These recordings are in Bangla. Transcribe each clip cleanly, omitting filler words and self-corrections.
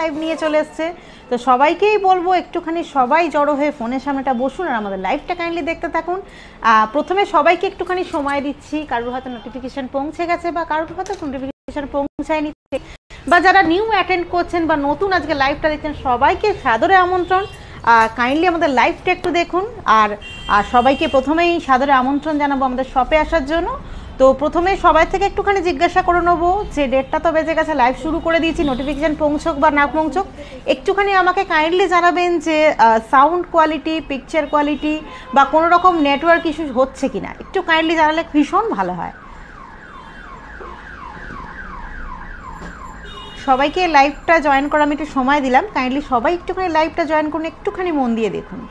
লাইভ নিয়ে চলে এসছে। তো সবাইকেই বলবো একটুখানি সবাই জড়ো হয়ে ফোনের সামনেটা বসুন আর আমাদের লাইভটা কাইন্ডলি দেখতে থাকুন। প্রথমে সবাইকে একটুখানি সময় দিচ্ছি, কারোর হয়তো নোটিফিকেশন পৌঁছে গেছে বা কারোর হয়তো নোটিফিকেশন পৌঁছায়নি, বা যারা নিউ অ্যাটেন্ড করছেন বা নতুন আজকে লাইভটা দেখছেন সবাইকে সাদরে আমন্ত্রণ। কাইন্ডলি আমাদের লাইভটা একটু দেখুন। আর সবাইকে প্রথমেই সাদরে আমন্ত্রণ জানাবো আমাদের শপে আসার জন্য। তো প্রথমে সবাই থেকে একটুখানি জিজ্ঞাসা করে নেবো যে ডেটটা তো বেজে গেছে, লাইভ শুরু করে দিয়েছি, নোটিফিকেশান পৌঁছক বা না পৌঁছক একটুখানি আমাকে কাইন্ডলি জানাবেন যে সাউন্ড কোয়ালিটি, পিকচার কোয়ালিটি বা কোনো রকম নেটওয়ার্ক ইস্যু হচ্ছে কিনা একটু কাইন্ডলি জানালে ভীষণ ভালো হয়। সবাইকে লাইভটা জয়েন করা আমি একটু সময় দিলাম, কাইন্ডলি সবাই একটুখানি লাইভটা জয়েন করুন, একটুখানি মন দিয়ে দেখুন।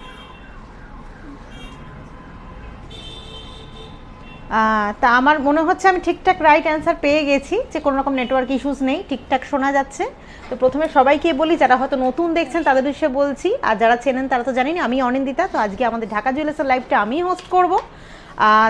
তা আমার মনে হচ্ছে আমি ঠিকঠাক রাইট অ্যান্সার পেয়ে গেছি, যে কোনো রকম নেটওয়ার্ক ইস্যুস নেই, ঠিকঠাক শোনা যাচ্ছে। তো প্রথমে সবাইকে বলি, যারা হয়তো নতুন দেখছেন তাদের বিষয়ে বলছি, আর যারা চেনেন তারা তো জানেন আমি অনিন্দিতা। তো আজকে আমাদের ঢাকা জুয়েলার্সের লাইভটা আমি হোস্ট করব।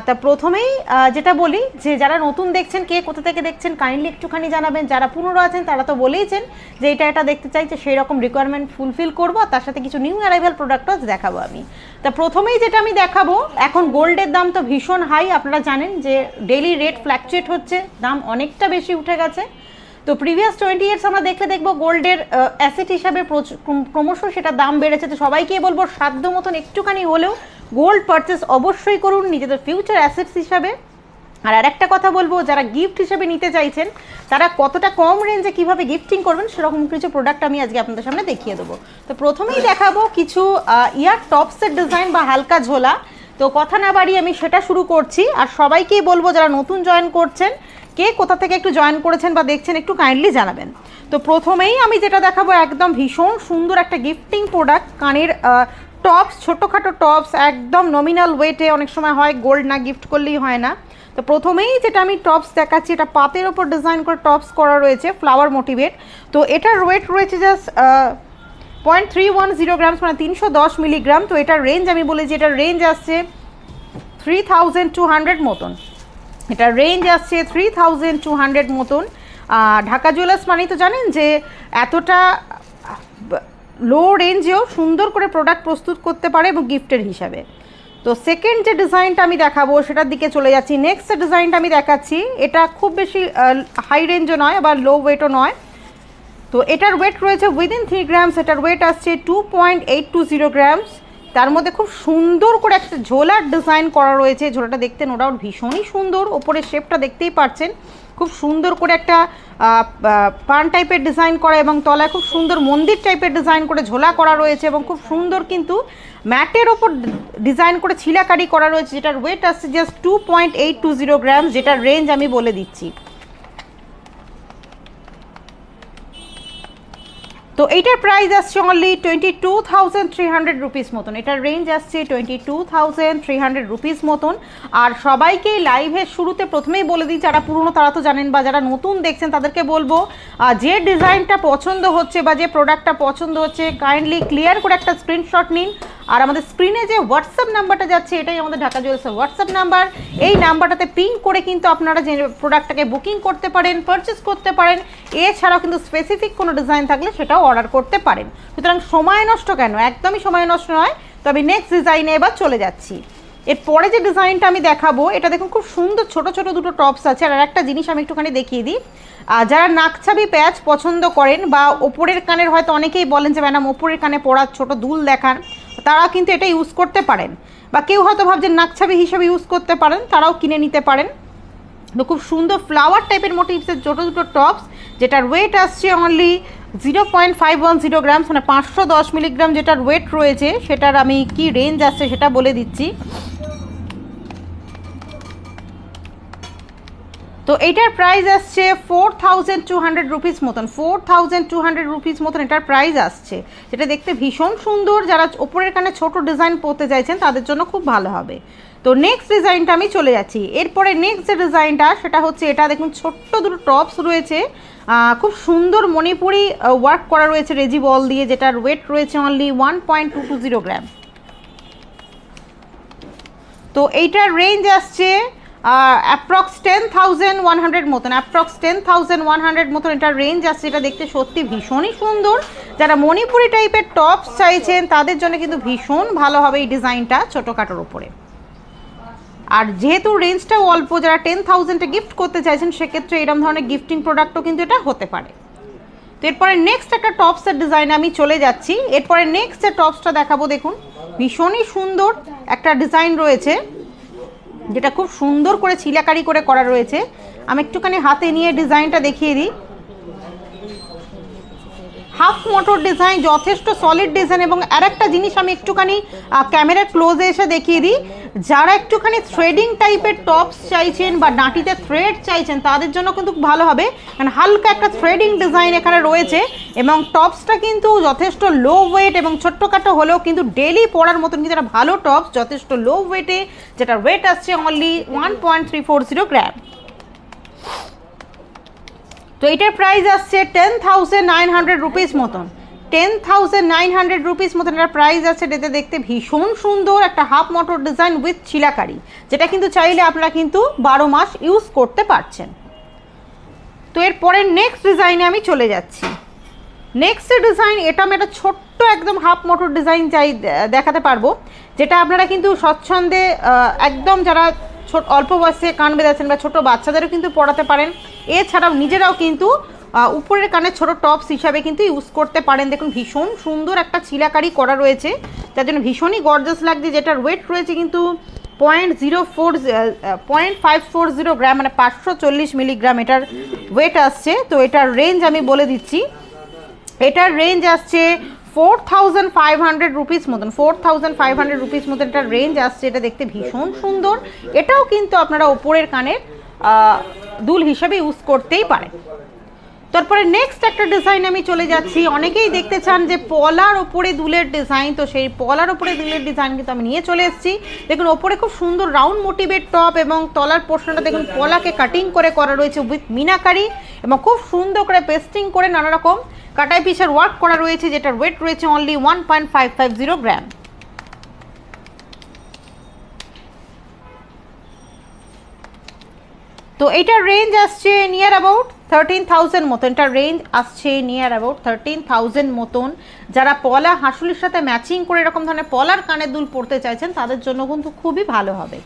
তা প্রথমেই যেটা বলি যে যারা নতুন দেখছেন কে কোথা থেকে দেখছেন কাইন্ডলি একটুখানি জানাবেন। যারা পুরনো আছেন তারা তো বলেইছেন যে এটা দেখতে চাইছে, সেই রকম রিকোয়ারমেন্ট ফুলফিল করবো, আর তার সাথে কিছু নিউ অ্যারাইভাল প্রোডাক্টও দেখাবো আমি। তা প্রথমেই যেটা আমি দেখাবো, এখন গোল্ডের দাম তো ভীষণ হাই, আপনারা জানেন যে ডেইলি রেট ফ্ল্যাকচুয়েট হচ্ছে, দাম অনেকটা বেশি উঠে গেছে। তো প্রিভিয়াস 20 ইয়ার্স আমরা দেখবো গোল্ডের অ্যাসেট হিসাবে ক্রমশ সেটা দাম বেড়েছে। তো সবাইকে বলবো সাধ্য মতন একটুখানি হলেও গোল্ড পারচেস অবশ্যই করুন নিজেদের ফিউচার অ্যাসেটস হিসাবে। আর আরেকটা কথা বলবো, যারা গিফট হিসেবে নিতে চাইছেন তারা কতটা কম রেঞ্জে কীভাবে গিফটিং করবেন সেরকম কিছু প্রোডাক্ট আমি আজকে আপনাদের সামনে দেখিয়ে দেবো। তো প্রথমেই দেখাবো কিছু ইয়ার টপসের ডিজাইন বা হালকা ঝোলা। তো কথা না বাড়িয়ে আমি সেটা শুরু করছি। আর সবাইকেই বলবো যারা নতুন জয়েন করছেন কে কোথা থেকে একটু জয়েন করেছেন বা দেখছেন একটু কাইন্ডলি জানাবেন। তো প্রথমেই আমি যেটা দেখাবো একদম ভীষণ সুন্দর একটা গিফটিং প্রোডাক্ট, কানের টপস, ছোটোখাটো টপস, একদম নমিনাল ওয়েটে, অনেক সময় হয় গোল্ড না গিফট করলেই হয় না। তো প্রথমেই যেটা আমি টপস দেখাচ্ছি, এটা পাতের ওপর ডিজাইন করে টপস করা রয়েছে ফ্লাওয়ার মোটিভেট। তো এটার ওয়েট রয়েছে জাস্ট 0.310 গ্রামস, মানে 310 মিলিগ্রাম। তো এটার রেঞ্জ আমি বলেছি, এটার রেঞ্জ আসছে 3200 মতন, এটার রেঞ্জ আসছে 3200 মতন। ঢাকা জুয়েলার্স মানেই তো জানেন যে এতটা লো রেঞ্জেও সুন্দর করে প্রোডাক্ট প্রস্তুত করতে পারে এবং গিফটের হিসাবে। তো সেকেন্ড যে ডিজাইনটা আমি দেখাবো সেটার দিকে চলে যাচ্ছি। নেক্সট ডিজাইনটা আমি দেখাচ্ছি, এটা খুব বেশি হাই রেঞ্জও নয় আবার লো ওয়েটও নয়। তো এটার ওয়েট রয়েছে উইদিন 3 গ্রামস, এটার ওয়েট আসছে 2.820 গ্রামস। তার মধ্যে খুব সুন্দর করে একটা ঝোলার ডিজাইন করা রয়েছে, ঝোলাটা দেখতে নো ডাউট ভীষণই সুন্দর, ওপরের শেপটা দেখতেই পাচ্ছেন, খুব সুন্দর করে একটা পান টাইপের ডিজাইন করা এবং তলায় খুব সুন্দর মন্দির টাইপের ডিজাইন করে ঝোলা করা রয়েছে এবং খুব সুন্দর কিন্তু ম্যাটের ওপর ডিজাইন করে ছিলাকারি করা রয়েছে, যেটার ওয়েট আসছে জাস্ট 2.820 গ্রামস, যেটার রেঞ্জ আমি বলে দিচ্ছি। তো এইটার প্রাইস আসছে অনলি 22,300 রুপিস মতন, এটার রেঞ্জ আসছে 22,300 রুপিস মতন। আর সবাইকে লাইভের শুরুতে প্রথমেই বলে দিই, যারা পুরনো তারা তো জানেন, বা যারা নতুন দেখছেন তাদেরকে বলবো যে ডিজাইনটা পছন্দ হচ্ছে বা যে প্রোডাক্টটা পছন্দ হচ্ছে কাইন্ডলি ক্লিয়ার করে একটা স্ক্রিনশট নিন। আর আমাদের স্ক্রিনে যে হোয়াটসঅ্যাপ নাম্বারটা যাচ্ছে এটাই আমাদের ঢাকা জুয়েলার্সের হোয়াটসঅ্যাপ নাম্বার, এই নাম্বারটাতে পিং করে কিন্তু আপনারা যে প্রোডাক্টটাকে বুকিং করতে পারেন, পারচেস করতে পারেন। এছাড়াও কিন্তু স্পেসিফিক কোনো ডিজাইন থাকলে সেটাও অর্ডার করতে পারেন। সুতরাং সময় নষ্ট কেন, একদমই সময় নষ্ট নয়। তো আমি নেক্সট ডিজাইনে এবার চলে যাচ্ছি। এরপরে যে ডিজাইনটা আমি দেখাবো, এটা দেখুন খুব সুন্দর ছোট ছোট দুটো টপস আছে। আর একটা জিনিস আমি একটুখানি দেখিয়ে দিই, যারা নাকছাবি প্যাচ পছন্দ করেন বা ওপরের কানের হয়তো অনেকেই বলেন যে ম্যাডাম ওপরের কানে পড়ার ছোট দুল দেখান, তারাও কিন্তু এটা ইউজ করতে পারেন। বা কেউ হয়তো ভাবছেন নাকছাবি হিসেবে ইউজ করতে পারেন, তারাও কিনে নিতে পারেন। তো খুব সুন্দর ফ্লাওয়ার টাইপের মোটিভসের ছোটো দুটো টপস, যেটার ওয়েট আসছে অনলি 0.510 গ্রামস, মানে 510 মিলিগ্রাম যেটার ওয়েট রয়েছে। সেটার আমি কি রেঞ্জ আসছে সেটা বলে দিচ্ছি। তো এইটার প্রাইস আসছে 4,200 রুপিস মতন, 4,200 রুপিস মতন এটার প্রাইস আসছে, যেটা দেখতে ভীষণ সুন্দর। যারা ওপরের কানে ছোট ডিজাইন পরতে চাইছেন তাদের জন্য খুব ভালো হবে। তো নেক্সট ডিজাইনটা আমি চলে যাচ্ছি। এরপরে নেক্সট যে ডিজাইনটা সেটা হচ্ছে, এটা দেখুন ছোট্ট দুটো টপস রয়েছে, খুব সুন্দর মণিপুরি ওয়ার্ক করা রয়েছে রেজি বল দিয়ে, যেটার ওয়েট রয়েছে অনলি 1.220 গ্রাম। তো এইটার রেঞ্জ আসছে অ্যাপ্রক্স 10,100 মতন, অ্যাপ্রক্স 10,100 মতন এটার রেঞ্জ আসছে। এটা দেখতে সত্যি ভীষণই সুন্দর। যারা মণিপুরি টাইপের টপস চাইছেন তাদের জন্য কিন্তু ভীষণ ভালো হবে এই ডিজাইনটা ছোটোখাটোর উপরে। আর যেহেতু রেঞ্জটাও অল্প, যারা 10,000-এ গিফট করতে চাইছেন সেক্ষেত্রে এরকম ধরনের গিফটিং প্রোডাক্টও কিন্তু এটা হতে পারে। তো এরপরে নেক্সট একটা টপসের ডিজাইনে আমি চলে যাচ্ছি। এরপরে নেক্সট যে টপসটা দেখাবো, দেখুন ভীষণই সুন্দর একটা ডিজাইন রয়েছে, যেটা খুব সুন্দর করে ছিলাকারি করে করা রয়েছে। আমি একটুখানি হাতে নিয়ে ডিজাইনটা দেখিয়ে দিই। হাফ মোটর ডিজাইন, যথেষ্ট সলিড ডিজাইন। এবং আরেকটা জিনিস আমি একটুখানি ক্যামেরার ক্লোজে এসে দেখিয়ে দিই, যারা একটুখানি থ্রেডিং টাইপের টপস চাইছেন বা নাটিতে থ্রেড চাইছেন তাদের জন্য কিন্তু ভালো হবে, কারণ হালকা একটা থ্রেডিং ডিজাইন এখানে রয়েছে। এবং টপসটা কিন্তু যথেষ্ট লো ওয়েট এবং ছোট্টখাটো হলেও কিন্তু ডেলি পরার মতন কিন্তু একটা ভালো টপস, যথেষ্ট লো ওয়েটে, যেটা ওয়েট আসছে অনলি 1.340 গ্রাম। তো এটার প্রাইস আসছে 10,900 রুপিস মতন, 10,900 রুপিস মতন এটার প্রাইস আছে। এটাতে দেখতে ভীষণ সুন্দর একটা হাফ মোটর ডিজাইন উইথ ছিলাকারি, যেটা কিন্তু চাইলে আপনারা কিন্তু 12 মাস ইউজ করতে পারছেন। তো এরপরে নেক্সট ডিজাইনে আমি চলে যাচ্ছি। নেক্সট ডিজাইন, এটা আমি একটা ছোট্ট একদম হাফ মোটর ডিজাইন দেখাতে পারবো, যেটা আপনারা কিন্তু স্বচ্ছন্দে একদম যারা অল্প বয়সে কান বেঁধেছেন বা ছোটো বাচ্চাদেরও কিন্তু পরাতে পারেন। এছাড়াও নিজেরাও কিন্তু উপরের কানে ছোট টপস হিসাবে কিন্তু ইউজ করতে পারেন। দেখুন ভীষণ সুন্দর একটা ছিলাকারি করা রয়েছে, যার জন্য ভীষণই গর্জাস লাগছে। যেটার ওয়েট রয়েছে কিন্তু 0.540 গ্রাম, মানে 540 মিলিগ্রাম এটার ওয়েট আসছে। তো এটার রেঞ্জ আমি বলে দিচ্ছি, এটার রেঞ্জ আসছে 4,500 রুপিস মতন, 4,500 রুপিস মতন এটার রেঞ্জ আসছে। এটা দেখতে ভীষণ সুন্দর। এটাও কিন্তু আপনারা ওপরের কানের দুল হিসেবে ইউজ করতেই পারেন। তারপরে নেক্সট একটা ডিজাইন আমি চলে যাচ্ছি। অনেকেই দেখতে চান যে পলার ওপরে দুলের ডিজাইন, তো সেই পলার ওপরে দুলের ডিজাইন কিন্তু আমি নিয়ে চলে এসেছি। দেখুন ওপরে খুব সুন্দর রাউন্ড মোটিভের টপ এবং তলার পোর্শনটা দেখুন পলাকে কাটিং করে করা রয়েছে উইথ মিনাকারি, এবং খুব সুন্দর করে পেস্টিং করে নানা রকম কাটাই পিসের ওয়ার্ক করা রয়েছে, যেটার ওয়েট রয়েছে অনলি 1.550 গ্রাম। তো এটার রেঞ্জ আসছে নিয়ার অ্যাবাউট 13,000 মতন, এটার রেঞ্জ আসছে নিয়ার অ্যাবাউট 13,000 মতন। যারা পলা হাঁসুলির সাথে ম্যাচিং করে এরকম ধরনের পলার কানের দুল পরতে চাইছেন তাদের জন্য কিন্তু খুবই ভালো হবে।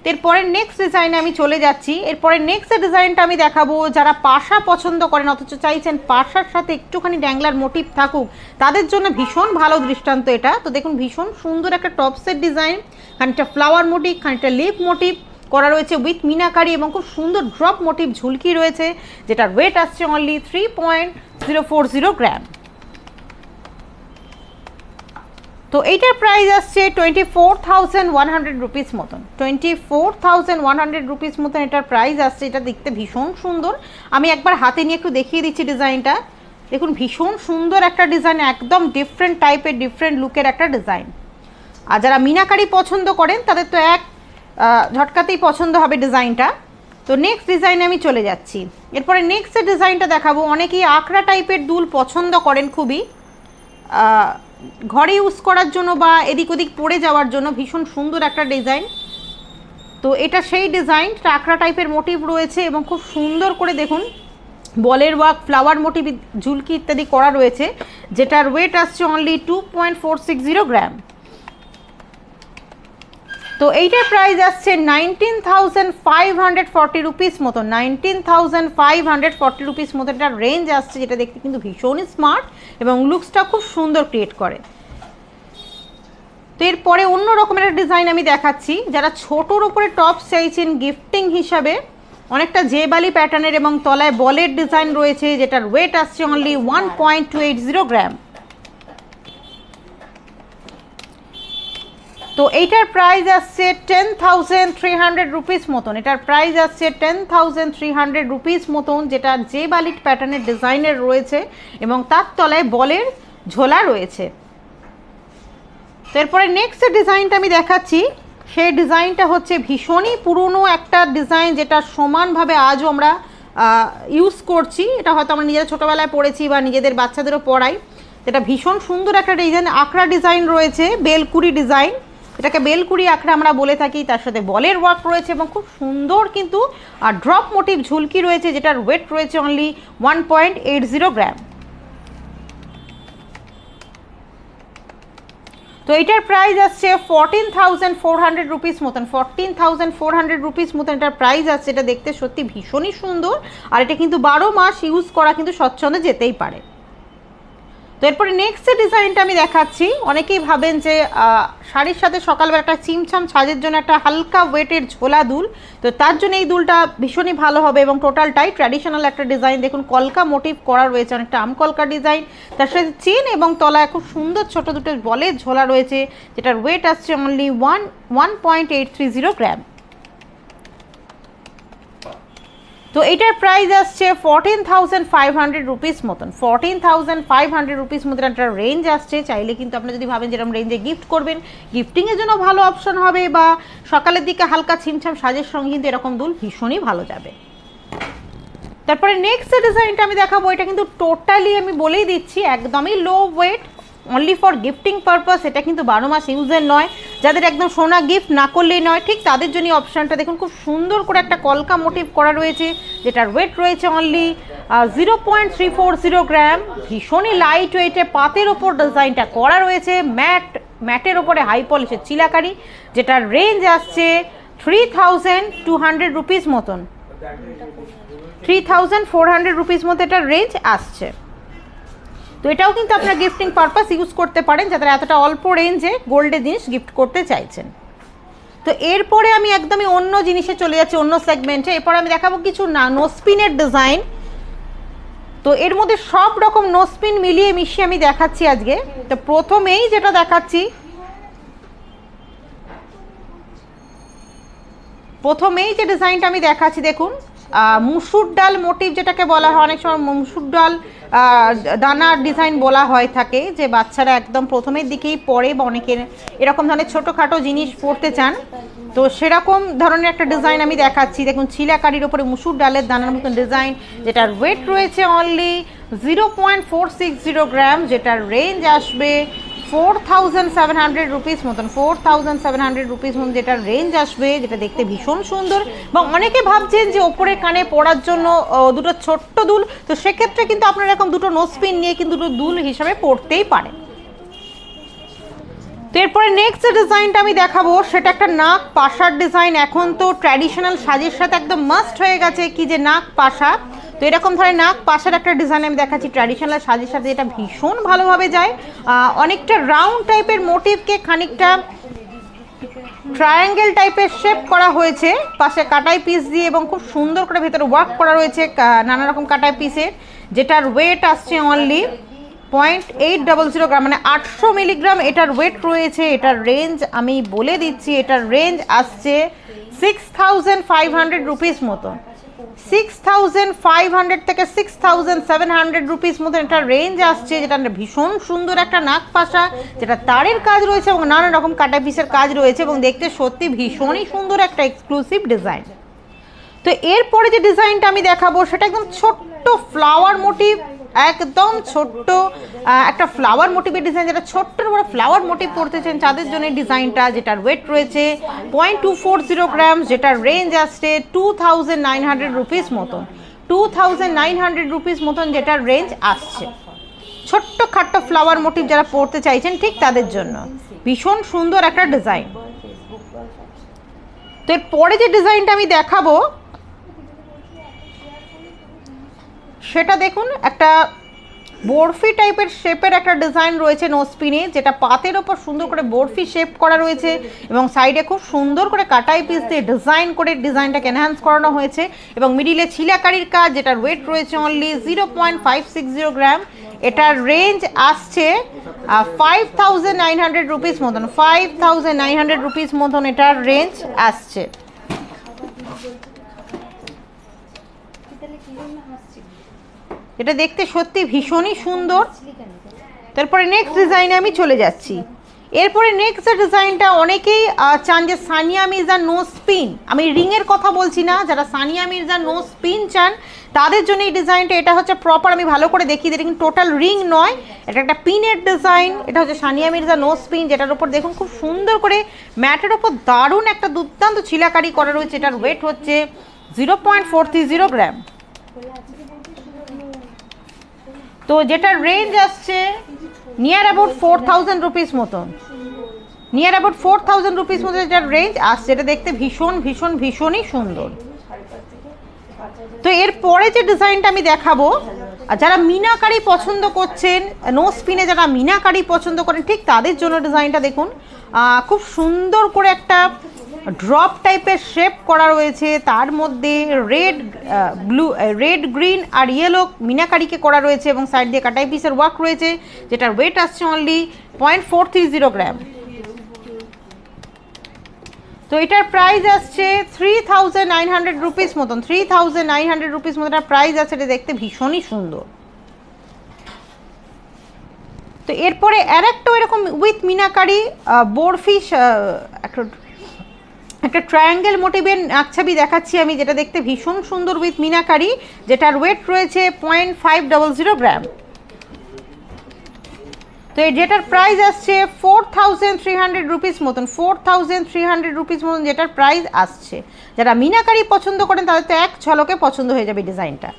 এরপরে নেক্সট ডিজাইনে আমি চলে যাচ্ছি। এরপরে নেক্সট ডিজাইনটা আমি দেখাবো, যারা পাশা পছন্দ করেন অথচ চাইছেন পাশার সাথে একটুখানি ড্যাংলার মোটিভ থাকুক, তাদের জন্য ভীষণ ভালো দৃষ্টান্ত এটা। তো দেখুন ভীষণ সুন্দর একটা টপসের ডিজাইন, খানিকটা ফ্লাওয়ার মোটিভ, খানিকটা লিফ মোটিভ করা রয়েছে উইথ মিনাকারি, এবং খুব সুন্দর ড্রপ মোটিভ ঝুলকি রয়েছে, যেটার ওয়েট আসছে অনলি 3.040 গ্রাম। তো এইটার প্রাইস আসছে 24,100 রুপিস মতন, 24,100 রুপিস মতন এটার প্রাইস আসছে। এটা দেখতে ভীষণ সুন্দর। আমি একবার হাতে নিয়ে একটু দেখিয়ে দিচ্ছি ডিজাইনটা। দেখুন ভীষণ সুন্দর একটা ডিজাইন, একদম ডিফারেন্ট টাইপের ডিফারেন্ট লুকের একটা ডিজাইন। আর যারা মিনাকারি পছন্দ করেন তাদের তো এক ঝটকাতেই পছন্দ হবে ডিজাইনটা। তো নেক্সট ডিজাইনে আমি চলে যাচ্ছি। এরপরে নেক্সট ডিজাইনটা দেখাবো। অনেকেই আঁকড়া টাইপের দুল পছন্দ করেন খুবই, ঘরে ইউজ করার জন্য বা এদিক ওদিক পড়ে যাওয়ার জন্য ভীষণ সুন্দর একটা ডিজাইন। তো এটা সেই ডিজাইন, আঁকড়া টাইপের মোটিভ রয়েছে এবং খুব সুন্দর করে দেখুন বলের ওয়ার্ক, ফ্লাওয়ার মোটিভ, ঝুলকি ইত্যাদি করা রয়েছে, যেটার ওয়েট আসছে অনলি 2.460 গ্রাম। তো এইটার প্রাইস আসছে 19,540 রুপিস মতো, 19,540 রুপিস মতো এটার রেঞ্জ আসছে, যেটা দেখতে কিন্তু ভীষণই স্মার্ট এবং লুকসটা খুব সুন্দর ক্রিয়েট করে। তো এরপরে অন্য রকমের একটা ডিজাইন আমি দেখাচ্ছি। যারা ছোটোর উপরে টপ চাইছেন গিফটিং হিসাবে, অনেকটা জেবালি প্যাটার্নের এবং তলায় বলের ডিজাইন রয়েছে, যেটার ওয়েট আসছে অনলি 1.280 গ্রাম। তো এইটার প্রাইস আসছে 10,300 রুপিস মতন, এটার প্রাইস আসছে 10,300 রুপিস মতন, যেটা জেবালি প্যাটার্নের ডিজাইনের রয়েছে এবং তার তলায় বলের ঝোলা রয়েছে। তো এরপরে নেক্সট ডিজাইনটা আমি দেখাচ্ছি। সেই ডিজাইনটা হচ্ছে ভীষণই পুরনো একটা ডিজাইন, যেটা সমানভাবে আজও আমরা ইউজ করছি। এটা হয়তো আমরা নিজেরা ছোটোবেলায় পড়েছি বা নিজেদের বাচ্চাদেরও পড়াই। এটা ভীষণ সুন্দর একটা ডিজাইন, আঁকড়া ডিজাইন রয়েছে, বেলকুড়ি ডিজাইন। এটাকে বেলকুড়ি আঁকড়া আমরা বলে থাকি। তার সাথে বলের ওয়ার্ক রয়েছে এবং খুব সুন্দর কিন্তু ড্রপ মোটিভ ঝুলকি রয়েছে, যেটার ওয়েট রয়েছে অনলি 1.80 গ্রাম। তো এটার প্রাইস আসছে 14,400 রুপিস মতন, 14,400 রুপিস মতন এটার প্রাইস আসছে। এটা দেখতে সত্যি ভীষণই সুন্দর, আর এটা কিন্তু 12 মাস ইউজ করা কিন্তু স্বচ্ছন্দে যেতেই পারে। তো এরপরে নেক্সট যে ডিজাইনটা আমি দেখাচ্ছি, অনেকেই ভাবেন যে শাড়ির সাথে সকালবেলা একটা চিমছাম সাজের জন্য একটা হালকা ওয়েটের ঝোলা দুল, তো তার জন্য এই দুলটা ভীষণই ভালো হবে এবং টোটালটাই ট্র্যাডিশনাল একটা ডিজাইন। দেখুন কলকা মোটিভ করা রয়েছে, অনেকটা আমকলকা ডিজাইন, তার সাথে চেন এবং তলায় খুব সুন্দর ছোট দুটো বলের ঝোলা রয়েছে, যেটার ওয়েট আসছে অনলি 1.830 গ্রাম। তো এটার প্রাইস আসছে 14,500 রুপিস মতন, 14,500 রুপিস মতন একটা রেঞ্জ আসছে। চাইলে কিন্তু আপনি যদি ভাবেন যেরকম রেঞ্জে গিফট করবেন, গিফটিংয়ের জন্য ভালো অপশন হবে, বা সকালের দিকে হালকা ছিমছাম সাজের সঙ্গে কিন্তু এরকম দুল ভীষণই ভালো যাবে। তারপরে নেক্সট ডিজাইনটা আমি দেখাবো, এটা কিন্তু টোটালি আমি বলেই দিচ্ছি একদমই লো wait, only for gifting purpose. এটা কিন্তু 12 মাস ইউজের নয়, যাদের একদম সোনা গিফট না করলেই নয় ঠিক তাদের জন্য অপশানটা। দেখুন খুব সুন্দর করে একটা কলকা মোটিভ করা রয়েছে, যেটার ওয়েট রয়েছে অনলি 0.340 গ্রাম। ভীষণই লাইট ওয়েটে পাতের ওপর ডিজাইনটা করা রয়েছে, ম্যাটের ওপরে হাই পলিশের চিলাকারি, যেটার রেঞ্জ আসছে 3,200 রুপিস মতন, 3,400 রুপিস মতো এটার রেঞ্জ আসছে। তো এটাও কিন্তু আপনার গিফটিং পারপাস ইউজ করতে পারেন, যাদের এতটা অল্প রেঞ্জে গোল্ডের জিনিস গিফট করতে চাইছেন। তো এরপরে আমি একদমই অন্য জিনিসে চলে যাচ্ছি, অন্য সেগমেন্টে। এরপর আমি দেখাবো কিছু নোস্পিনের ডিজাইন। তো এর মধ্যে সব রকম নোস্পিন মিলিয়ে মিশিয়ে আমি দেখাচ্ছি আজকে। তো প্রথমেই যেটা দেখাচ্ছি, প্রথমেই যে ডিজাইনটা আমি দেখাচ্ছি দেখুন, মুসুর ডাল মোটিভ যেটাকে বলা হয়, অনেক সময় মুসুর ডাল দানার ডিজাইন বলা হয় থাকে, যে বাচ্চারা একদম প্রথমের দিকেই পরে বা অনেকের এরকম ধরনের ছোটোখাটো জিনিস পড়তে চান, তো সেরকম ধরনের একটা ডিজাইন আমি দেখাচ্ছি। দেখুন ছিলাকারির ওপরে মুসুর ডালের দানার মতন ডিজাইন, যেটার ওয়েট রয়েছে অনলি 0.460 গ্রাম, যেটার রেঞ্জ আসবে 4,700 রুপিস মতন, 4,700 রুপিস মতন যেটার রেঞ্জ আসবে, যেটা দেখতে ভীষণ সুন্দর। এবং অনেকে ভাবছেন যে ওপরে কানে পরার জন্য দুটো ছোট্ট দুল, তো সেক্ষেত্রে কিন্তু আপনারা এরকম দুটো নোজপিন নিয়ে কিন্তু দুটো দুল হিসাবে পরতেই পারেন। তো এরপরে নেক্সট ডিজাইনটা আমি দেখাবো, সেটা একটা নাক পাশার ডিজাইন। এখন তো ট্র্যাডিশনাল সাজের সাথে একদম মাস্ট হয়ে গেছে কি যে নাক পাশা, তো এরকম ধরনের নাক পাশার একটা ডিজাইন আমি দেখাচ্ছি ট্র্যাডিশনাল সাজের সাথে, এটা ভীষণ ভালোভাবে যায়। অনেকটা রাউন্ড টাইপের মোটিভকে খানিকটা ট্রায়াঙ্গেল টাইপের শেপ করা হয়েছে, পাশে কাটাই পিস দিয়ে এবং খুব সুন্দর করে ভেতরে ওয়ার্ক করা রয়েছে নানা রকম কাটাই পিসের, যেটার ওয়েট আসছে অনলি 0.800 গ্রাম, মানে 800 মিলিগ্রাম এটার ওয়েট রয়েছে। এটার রেঞ্জ আমি বলে দিচ্ছি, এটার রেঞ্জ আসছে 6,500 রুপিস মতো, 6,500 থেকে 6,700 রুপিস মতো এটা রেঞ্জ আসছে, যেটা ভীষণ সুন্দর একটা নাক পাশা, যেটা তারের কাজ রয়েছে এবং নানা রকম কাটা পিসের কাজ রয়েছে এবং দেখতে সত্যি ভীষণই সুন্দর একটা এক্সক্লুসিভ ডিজাইন। তো এরপরে যে ডিজাইনটা আমি দেখাবো সেটা একদম ছোট্ট ফ্লাওয়ার মোটিভ, একদম ছোট্ট একটা ফ্লাওয়ার মোটিভের ডিজাইন, যেটা ছোট্ট বড় ফ্লাওয়ার মোটিভ করতে চান তাদের জন্য ডিজাইনটা, যেটার ওয়েট রয়েছে 0.240 গ্রাম, যেটার রেঞ্জ আসছে 2,900 রুপিস মতন, 2,900 রুপিস মতন যেটার রেঞ্জ আসছে। ছোট্ট খাট্ট ফ্লাওয়ার মোটিভ যারা পড়তে চাইছেন ঠিক তাদের জন্য ভীষণ সুন্দর একটা ডিজাইন। তো এরপরে যে ডিজাইনটা আমি দেখাবো সেটা দেখুন, একটা বরফি টাইপের শেপের একটা ডিজাইন রয়েছে নোজপিনে, যেটা পাতের ওপর সুন্দর করে বরফি শেপ করা রয়েছে এবং সাইডে খুব সুন্দর করে কাটাই পিস দিয়ে ডিজাইন করে ডিজাইনটাকে এনহ্যান্স করানো হয়েছে এবং মিডিলে ছিলাকারির কাজ, যেটার ওয়েট রয়েছে অনলি 0.560 গ্রাম। এটার রেঞ্জ আসছে 5,900 রুপিস মতন, 5,900 রুপিস মতন এটার রেঞ্জ আসছে। এটা দেখতে সত্যি ভীষণই সুন্দর। তারপরে নেক্সট ডিজাইনে আমি চলে যাচ্ছি। এরপরে নেক্সট যে ডিজাইনটা অনেকেই চান যে সানিয়া মির্জা নো স্পিন, আমি রিংয়ের কথা বলছি না, যারা সানিয়া মির্জা নো স্পিন চান তাদের জন্য এই ডিজাইনটা। এটা হচ্ছে প্রপার, আমি ভালো করে দেখিয়ে দিই, এটা কিন্তু টোটাল রিং নয়, এটা একটা পিনের ডিজাইন। এটা হচ্ছে সানিয়া মির্জা নো স্পিন, যেটার উপর দেখুন খুব সুন্দর করে ম্যাটের ওপর দারুণ একটা দুর্দান্ত ছিলাকারি করা রয়েছে। এটার ওয়েট হচ্ছে 0.430 গ্রাম। তো যেটার রেঞ্জ আসছে নিয়ার অ্যাবাউট 4000 রুপিস মতন, নিয়ার অ্যাবাউট 4000 রুপিস মতো যেটার রেঞ্জ আসছে। এটা দেখতে ভীষণ ভীষণ ভীষণই সুন্দর। তো এরপরে যে ডিজাইনটা আমি দেখাবো, যারা মিনাকারি পছন্দ করছেন, নো স্পিনে যারা মিনাকারি পছন্দ করেন ঠিক তাদের জন্য ডিজাইনটা দেখুন। খুব সুন্দর করে একটা ড্রপ টাইপের শেপ করা রয়েছে, তার মধ্যে রেড গ্রিন আর ইয়েলো মিনাকারিকে করা রয়েছে এবং সাইড দিয়ে কাটাই পিসের ওয়ার্ক রয়েছে, যেটার ওয়েট আসছে অনলি 0.430 গ্রাম। তো এটার প্রাইস আসছে 3900 রুপিস মতন, 3900 রুপিস মতন এটার প্রাইস আছে। এটা দেখতে ভীষণই সুন্দর। তো এরপরে আর একটা এরকম উইথ মিনাকারি বোরফিশ একটা ট্রায়াঙ্গেল মোটিভের নাকছাবি দেখাচ্ছি আমি, যেটা দেখতে ভীষণ সুন্দর উইথ মিনাকারি, যেটার ওয়েট রয়েছে 0.500 গ্রাম। তো যেটার প্রাইস আসছে 4300 রুপিস মতন, 4300 রুপিস মতন যেটার প্রাইস আসছে। যারা মিনাকারি পছন্দ করেন তাদের তো এক ঝলকে পছন্দ হয়ে যাবে ডিজাইনটা।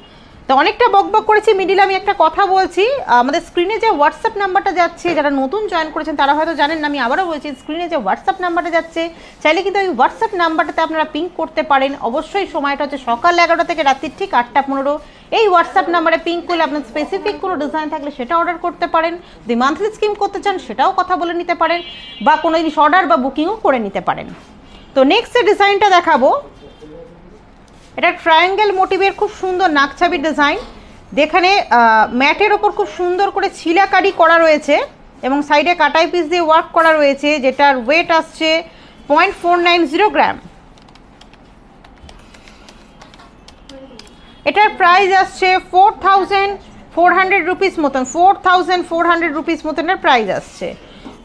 তো অনেকটা বকবক করেছি, মিডিলে আমি একটা কথা বলছি। আমাদের স্ক্রিনে যে হোয়াটসঅ্যাপ নাম্বারটা যাচ্ছে, যারা নতুন জয়েন করেছেন তারা হয়তো জানেন না, আমি আবারও বলছি, স্ক্রিনে যে হোয়াটসঅ্যাপ নাম্বারটা যাচ্ছে চাইলে কিন্তু ওই হোয়াটসঅ্যাপ নাম্বারটাতে আপনারা পিং করতে পারেন। অবশ্যই সময়টা হচ্ছে সকাল 11টা থেকে রাত্রির ঠিক 8টা 15। এই হোয়াটসঅ্যাপ নাম্বারে পিং করলে আপনার স্পেসিফিক কোনো ডিজাইন থাকলে সেটা অর্ডার করতে পারেন, যদি মান্থলি স্কিম করতে চান সেটাও কথা বলে নিতে পারেন, বা কোনো জিনিস অর্ডার বা বুকিংও করে নিতে পারেন। তো নেক্সট যে ডিজাইনটা দেখাবো, এটা ট্রায়াঙ্গেল মোটিভের খুব সুন্দর নাকছাবির ডিজাইন, যেখানে ম্যাটের ওপর খুব সুন্দর করে ছিলাকারি করা রয়েছে এবং সাইডে কাটাই পিস দিয়ে ওয়ার্ক করা রয়েছে, যেটার ওয়েট আসছে 0.490 গ্রাম। এটার প্রাইস আসছে 4400 রুপিস মতন, 4400 রুপিস মতন এর প্রাইস আসছে।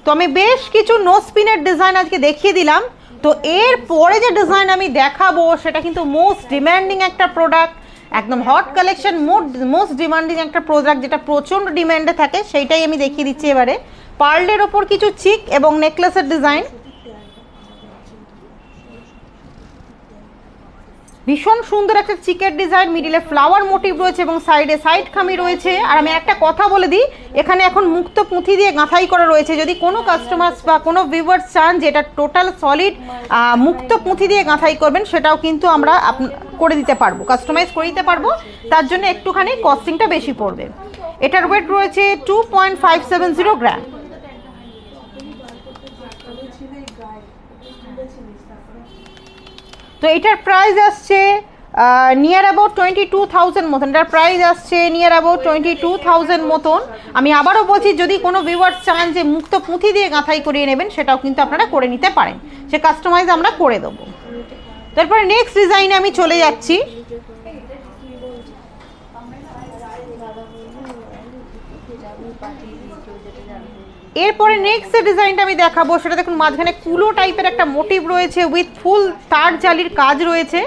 তো আমি বেশ কিছু নো স্পিনের ডিজাইন আজকে দেখিয়ে দিলাম। তো এর পরে যে ডিজাইন আমি দেখাবো সেটা কিন্তু মোস্ট ডিমান্ডিং একটা প্রোডাক্ট, একদম হট কালেকশন, মোস্ট ডিমান্ডিং একটা প্রোডাক্ট, যেটা প্রচণ্ড ডিমান্ডে থাকে, সেইটাই আমি দেখিয়ে দিচ্ছি এবারে। পার্লের ওপর কিছু চিক এবং নেকলেসের ডিজাইন, ভীষণ সুন্দর একটা চিকের ডিজাইন, মিডিলে ফ্লাওয়ার মোটিভ রয়েছে এবং সাইডে সাইড খামি রয়েছে। আর আমি একটা কথা বলে দিই, এখানে এখন মুক্ত পুঁথি দিয়ে গাঁথাই করা রয়েছে। যদি কোনো কাস্টমার্স বা কোনো ভিউয়ার্স চান যে এটা টোটাল সলিড মুক্ত পুঁথি দিয়ে গাঁথাই করবেন, সেটাও কিন্তু আমরা করে দিতে পারবো, কাস্টমাইজ করে দিতে পারবো। তার জন্য একটুখানি কস্টিংটা বেশি পড়বে। এটার ওয়েট রয়েছে 2.570 গ্রাম। তো এটার প্রাইস আসছে নিয়ার অ্যাবাউট 22,000 মতন, এটার প্রাইস আসছে নিয়ার অ্যাবাউট 22,000 মতন। আমি আবারও বলছি, যদি কোনো ভিউয়ার্স চান যে মুক্ত পুঁথি দিয়ে গাঁথাই করিয়ে নেবেন, সেটাও কিন্তু আপনারা করে নিতে পারেন, সে কাস্টমাইজ আমরা করে দেবো। তারপরে নেক্সট ডিজাইনে আমি চলে যাচ্ছি। এরপরে নেক্সট যে ডিজাইনটা আমি দেখাবো সেটা দেখুন, মাঝখানে কুলো টাইপের একটা মোটিভ রয়েছে উইথ ফুল তার জালির কাজ রয়েছে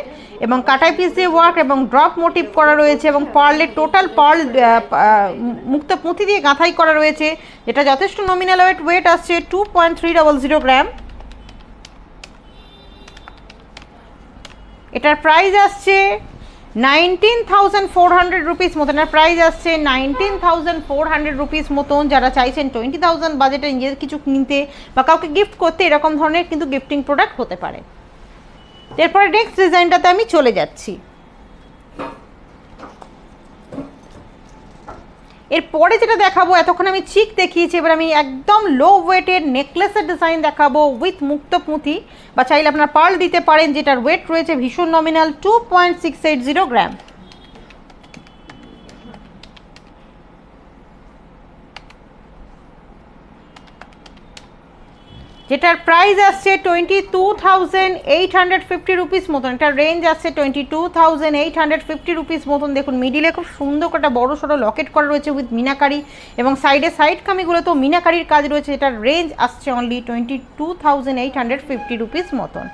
এবং কাটাই পিস দিয়ে ওয়ার্ক এবং ড্রপ মোটিভ করা রয়েছে এবং পার্লের টোটাল পার্ল মুক্ত পুঁথি দিয়ে গাঁথাই করা রয়েছে, যেটা যথেষ্ট নমিনাল ওয়েট আসছে 2.300 গ্রাম। এটার প্রাইস আসছে 19,400 রুপিস মতন, এর প্রাইস আসছে 19,400 রুপিস মতন। যারা চাইছেন 20,000 বাজেটে নিজের কিছু কিনতে বা কাউকে গিফট করতে, এরকম ধরনের কিন্তু গিফটিং প্রোডাক্ট হতে পারে। এরপরে নেক্সট ডিজাইনটাতে আমি চলে যাচ্ছি। এরপরে যেটা দেখাবো, এতক্ষণ আমি চিক দেখিয়েছি, এবার আমি একদম লো ওয়েটের নেকলেসের ডিজাইন দেখাবো উইথ মুক্ত পুঁথি, বা চাইলে আপনারা পার্ল দিতে পারেন, যেটার ওয়েট রয়েছে ভীষণ নমিনাল 2.680 গ্রাম। যেটার প্রাইস আসছে 22,850 রুপিস মতন। এটা রেঞ্জ আসছে 22,850 রুপিস মতন। দেখুন মিডিলে খুব সুন্দর একটা বড় সড়ো লকেট করা রয়েছে উইথ মিনাকারি, এবং সাইড কামিগুলোতেও মিনাকারির কাজ রয়েছে। যেটার রেঞ্জ আসছে অনলি 22,850 রুপিস মতন।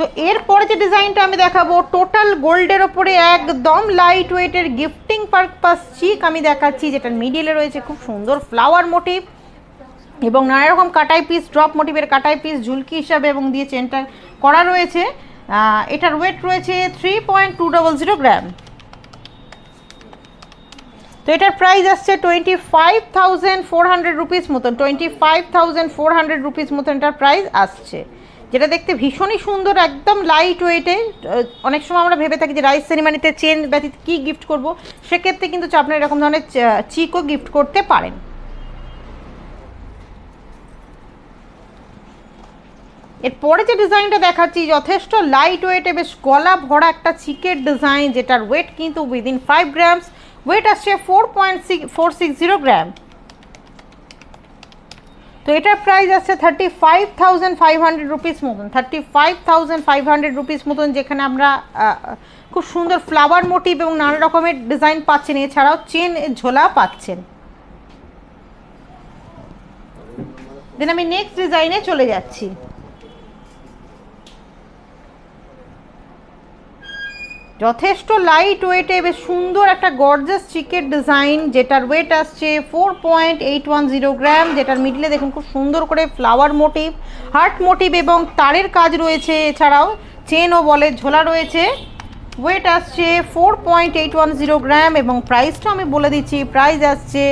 তো এরপরে যে ডিজাইনটা আমি দেখাবো টোটাল গোল্ডের ওপরে একদম লাইট ওয়েটের গিফটিং পারপাস চিক আমি দেখাচ্ছি, যেটার মিডিলে রয়েছে খুব সুন্দর ফ্লাওয়ার মোটিভ এবং নানা রকম কাটাই পিস, ড্রপ মোটিভের কাটাই পিস ঝুলকি হিসাবে এবং দিয়ে চেনটা করা রয়েছে। এটার ওয়েট রয়েছে 3.200 গ্রাম। তো এটার প্রাইস আসছে 25,400 রুপিস মতন। 25,400 রুপিস মতন এটার প্রাইস আসছে, যেটা দেখতে ভীষণই সুন্দর, একদম লাইট ওয়েটে। অনেক সময় আমরা ভেবে থাকি যে রাইস সেরিমানিতে চেন ব্যতীত কী গিফট করব, সেক্ষেত্রে কিন্তু আপনারা এরকম ধরনের চিকও গিফট করতে পারেন। এরপরে যে ডিজাইনটা দেখাচ্ছি যথেষ্ট লাইট ওয়েটে বেশ গলা ভরা একটা চিকের ডিজাইন, যেটার ওয়েট কিন্তু উইদিন 5 গ্রামস। ওয়েট আসছে 4.460 গ্রাম। তো এটার প্রাইস আসছে 35,500 রুপিস মতন। 35,500 রুপিস মতন, যেখানে আমরা খুব সুন্দর ফ্লাওয়ার মোটিভ এবং নানা রকমের ডিজাইন পাচ্ছেন, এছাড়াও চেন ঝোলা পাচ্ছেন। দেন আমি নেক্সট ডিজাইনে চলে যাচ্ছি। যথেষ্ট লাইট ওয়েটে বেশ সুন্দর একটা গর্জাস চিকের ডিজাইন, যেটার ওয়েট আসছে 4.810 গ্রাম। যেটার মিডলে দেখুন খুব সুন্দর করে ফ্লাওয়ার মোটিভ, হার্ট মোটিভ এবং তারের কাজ রয়েছে, এছাড়াও চেন ও বলের ঝোলা রয়েছে। ওয়েট আসছে 4.810 গ্রাম এবং প্রাইসটা আমি বলে দিচ্ছি, প্রাইস আসছে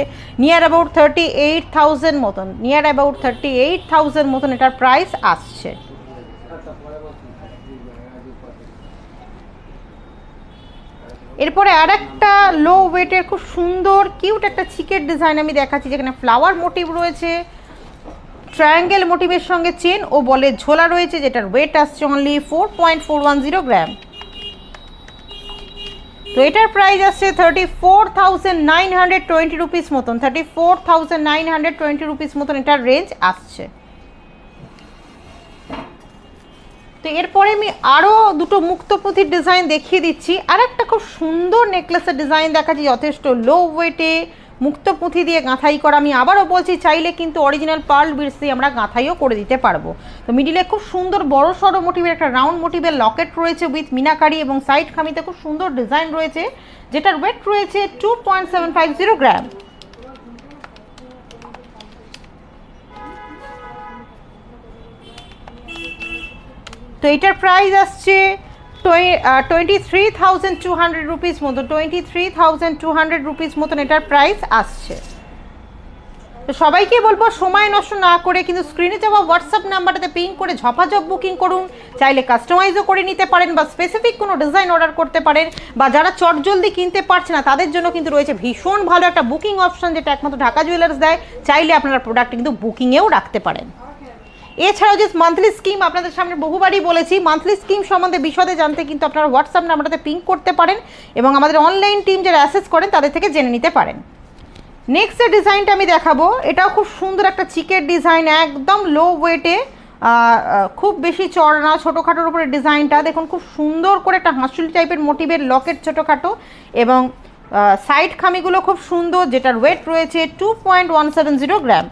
নিয়ার অ্যাবাউট 38,000 মতন। নিয়ার অ্যাবাউট 38,000 মতন এটার প্রাইস আসছে। এরপরে আর একটা লো ওয়েটের খুব সুন্দর কিউট একটা চিকের ডিজাইন আমি দেখাচ্ছি, যেখানে ফ্লাওয়ার মোটিভ রয়েছে, ট্রায়াঙ্গেল মোটিভের সঙ্গে চেন ও বলের ঝোলা রয়েছে, যেটার ওয়েট আসছে অনলি 4.410 গ্রাম। তো এটার প্রাইস আসছে 34,920 রুপিস মতন। 34,920 রুপিস মতন এটার রেঞ্জ আসছে। তো এরপরে আমি আরও দুটো মুক্তপুঁথির ডিজাইন দেখিয়ে দিচ্ছি। আর একটা খুব সুন্দর নেকলেসের ডিজাইন দেখাচ্ছি, যথেষ্ট লো ওয়েটে মুক্তপুঁথি দিয়ে গাঁথাই করা। আমি আবারও বলছি, চাইলে কিন্তু অরিজিনাল পার্ল বিডস দিয়ে আমরা গাঁথাইও করে দিতে পারবো। তো মিডিলে খুব সুন্দর বড় সড়ো মোটিভের একটা রাউন্ড মোটিভের লকেট রয়েছে উইথ মিনাকারি, এবং সাইড খামিতে খুব সুন্দর ডিজাইন রয়েছে, যেটার ওয়েট রয়েছে 2.750 গ্রাম। তো এটার প্রাইস আসছে 23,200 রুপিস মতো। 23,200 রুপিস মতন এটার প্রাইস আসছে। তো সবাইকে বলবো সময় নষ্ট না করে কিন্তু স্ক্রিনে যাওয়া হোয়াটসঅ্যাপ নাম্বারটাতে পিং করে ঝপাঝপ বুকিং করুন। চাইলে কাস্টমাইজও করে নিতে পারেন বা স্পেসিফিক কোনো ডিজাইন অর্ডার করতে পারেন, বা যারা চটজলদি কিনতে পারছে না তাদের জন্য কিন্তু রয়েছে ভীষণ ভালো একটা বুকিং অপশন, যেটা একমাত্র ঢাকা জুয়েলার্স দেয়। চাইলে আপনারা প্রোডাক্ট কিন্তু বুকিংয়েও রাখতে পারেন। এছাড়াও যে মান্থলি স্কিম আপনাদের সামনে বহুবারই বলেছি, মান্থলি স্কিম সম্বন্ধে বিশদে জানতে কিন্তু আপনারা হোয়াটসঅ্যাপ নাম্বারটাতে পিং করতে পারেন এবং আমাদের অনলাইন টিম যারা অ্যাসেস করেন তাদের থেকে জেনে নিতে পারেন। নেক্সট যে ডিজাইনটা আমি দেখাবো, এটাও খুব সুন্দর একটা চিকের ডিজাইন, একদম লো ওয়েটে, খুব বেশি চড়া না, ছোটোখাটোর উপরে ডিজাইনটা দেখুন, খুব সুন্দর করে একটা হাঁসুলি টাইপের মোটিভের লকেট ছোটোখাটো, এবং সাইড খামিগুলো খুব সুন্দর, যেটার ওয়েট রয়েছে 2.170 গ্রাম।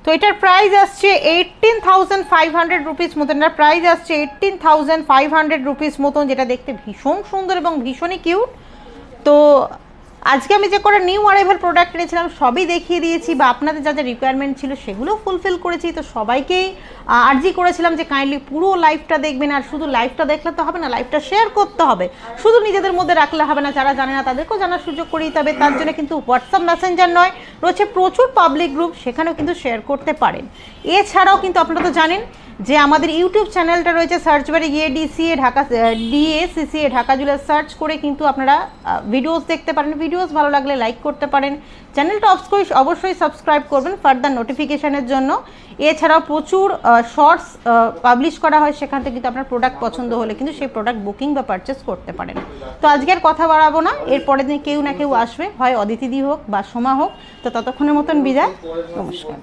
তো এটার প্রাইস আসছে 18,500 রুপিস মতন। এটার প্রাইস আসছে 18,500 রুপিস মতন, যেটা দেখতে ভীষণ সুন্দর এবং ভীষণই কিউট। তো আজকে আমি যে করে নিউ অ্যারাইভাল প্রোডাক্ট এনেছিলাম সবই দেখিয়ে দিয়েছি, বা আপনাদের যা যা রিকোয়ারমেন্ট ছিল সেগুলো ফুলফিল করেছি। তো সবাইকেই আর্জি করেছিলাম যে কাইন্ডলি পুরো লাইভটা দেখবেন, আর শুধু লাইভটা দেখলে তো হবে না, লাইভটা শেয়ার করতে হবে। শুধু নিজেদের মধ্যে রাখলে হবে না, যারা জানে না তাদেরকেও জানার সুযোগ করে দিতে হবে। তার জন্য কিন্তু হোয়াটসঅ্যাপ মেসেঞ্জার নয়, রয়েছে প্রচুর পাবলিক গ্রুপ, সেখানেও কিন্তু শেয়ার করতে পারেন। এছাড়াও কিন্তু আপনারা তো জানেন যে আমাদের ইউটিউব চ্যানেলটা রয়েছে, সার্চ বারে গিয়ে DCA Dhaka, DACCA Dhaka jewellers search করে কিন্তু আপনারা ভিডিওস দেখতে পারেন। ভিডিওস ভালো লাগলে লাইক করতে পারেন, চ্যানেলটা অবশ্যই সাবস্ক্রাইব করবেন ফার্দার নোটিফিকেশানের জন্য। এছাড়াও প্রচুর শর্টস পাবলিশ করা হয়, সেখান থেকে কিন্তু আপনার প্রোডাক্ট পছন্দ হলে কিন্তু সেই প্রোডাক্ট বুকিং বা পারচেস করতে পারেন। তো আজকে আর কথা বাড়াবো না, এরপরের দিন কেউ না কেউ আসবে, হয় অদিতিদি হোক বা সোমা হোক। তো ততক্ষণের মতন বিদায়, নমস্কার।